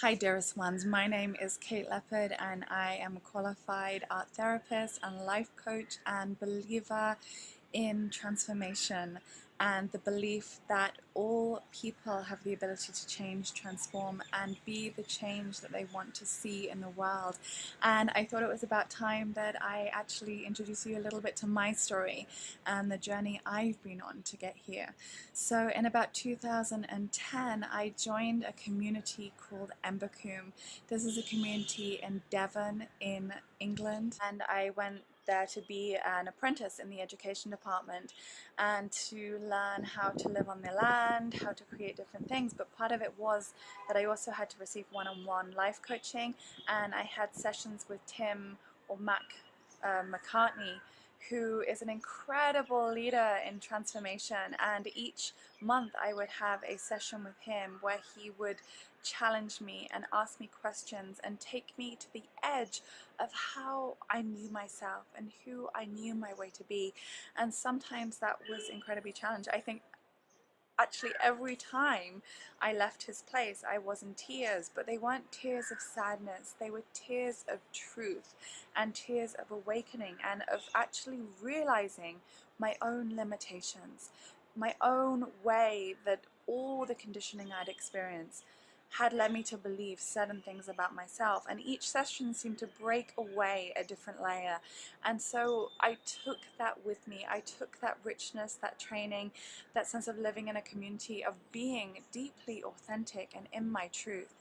Hi dearest ones, my name is Kate Leopard and I am a qualified art therapist and life coach and believer in transformation and the belief that all people have the ability to change, transform and be the change that they want to see in the world. And I thought it was about time that I actually introduce you a little bit to my story and the journey I've been on to get here. So in about 2010 I joined a community called Embercombe. This is a community in Devon in England, and I went there to be an apprentice in the education department and to learn how to live on the land, how to create different things. But part of it was that I also had to receive one-on-one life coaching, and I had sessions with Tim or Mac McCartney, who is an incredible leader in transformation, and each month I would have a session with him where he would challenge me and ask me questions and take me to the edge of how I knew myself and who I knew my way to be. And sometimes that was incredibly challenging. I think actually every time I left his place I was in tears, but they weren't tears of sadness, they were tears of truth and tears of awakening and of actually realizing my own limitations, my own way that all the conditioning I'd experienced had led me to believe certain things about myself, and each session seemed to break away a different layer. And so I took that with me. I took that richness, that training, that sense of living in a community, of being deeply authentic and in my truth.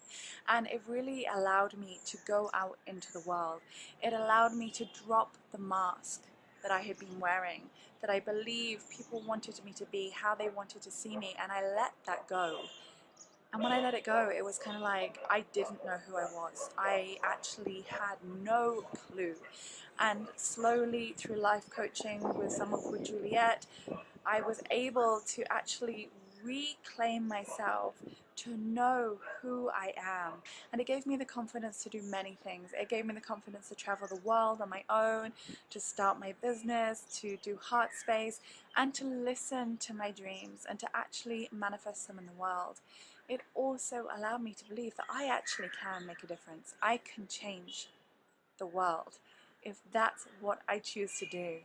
And it really allowed me to go out into the world. It allowed me to drop the mask that I had been wearing, that I believe people wanted me to be, how they wanted to see me, and I let that go. And when I let it go, it was kind of like I didn't know who I was. I actually had no clue. And slowly, through life coaching with someone called Juliet, I was able to actually reclaim myself, to know who I am. And it gave me the confidence to do many things. It gave me the confidence to travel the world on my own, to start my business, to do heart space, and to listen to my dreams and to actually manifest them in the world. It also allowed me to believe that I actually can make a difference. I can change the world if that's what I choose to do.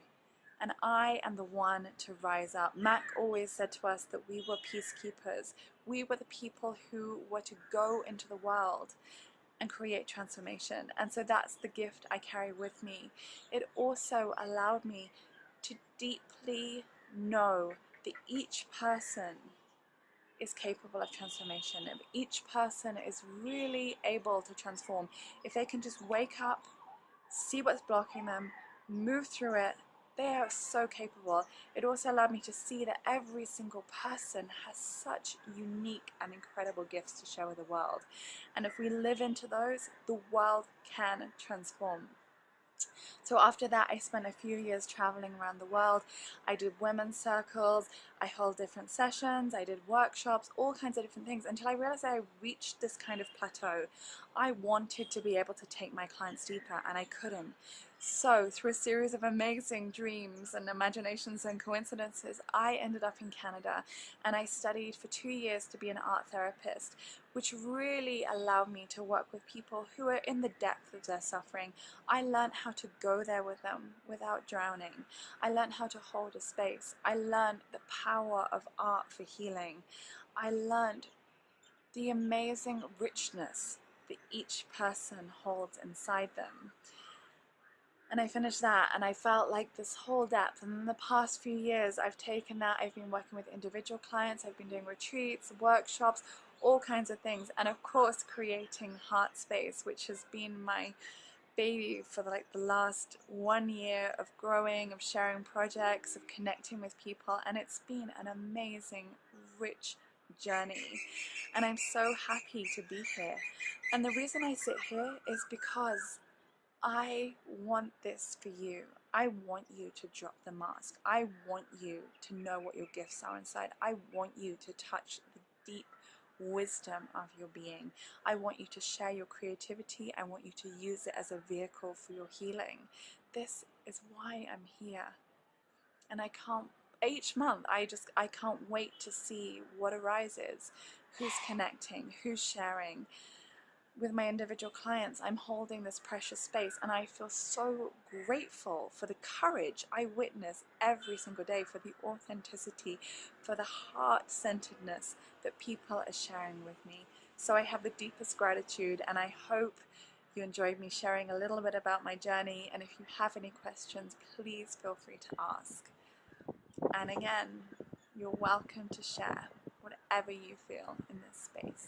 And I am the one to rise up. Mac always said to us that we were peacekeepers. We were the people who were to go into the world and create transformation. And so that's the gift I carry with me. It also allowed me to deeply know that each person is capable of transformation. If each person is really able to transform, if they can just wake up, see what's blocking them, move through it, they are so capable. It also allowed me to see that every single person has such unique and incredible gifts to share with the world. And if we live into those, the world can transform. So after that, I spent a few years traveling around the world. I did women's circles, I held different sessions, I did workshops, all kinds of different things, until I realized that I reached this kind of plateau. I wanted to be able to take my clients deeper, and I couldn't. So through a series of amazing dreams and imaginations and coincidences, I ended up in Canada, and I studied for 2 years to be an art therapist, which really allowed me to work with people who are in the depth of their suffering. I learned how to go there with them without drowning. I learned how to hold a space. I learned the power of art for healing. I learned the amazing richness that each person holds inside them. And I finished that, and I felt like this whole depth. And in the past few years, I've taken that, I've been working with individual clients, I've been doing retreats, workshops, all kinds of things, and of course creating Heart Space, which has been my baby for the last 1 year of growing, of sharing projects, of connecting with people, and it's been an amazing, rich journey. And I'm so happy to be here. And the reason I sit here is because I want this for you. I want you to drop the mask. I want you to know what your gifts are inside. I want you to touch the deep wisdom of your being. I want you to share your creativity. I want you to use it as a vehicle for your healing. This is why I'm here. And each month I can't wait to see what arises, who's connecting, who's sharing. with my individual clients, I'm holding this precious space, and I feel so grateful for the courage I witness every single day, for the authenticity, for the heart-centeredness that people are sharing with me. So I have the deepest gratitude, and I hope you enjoyed me sharing a little bit about my journey. And if you have any questions, please feel free to ask. And again, you're welcome to share whatever you feel in this space.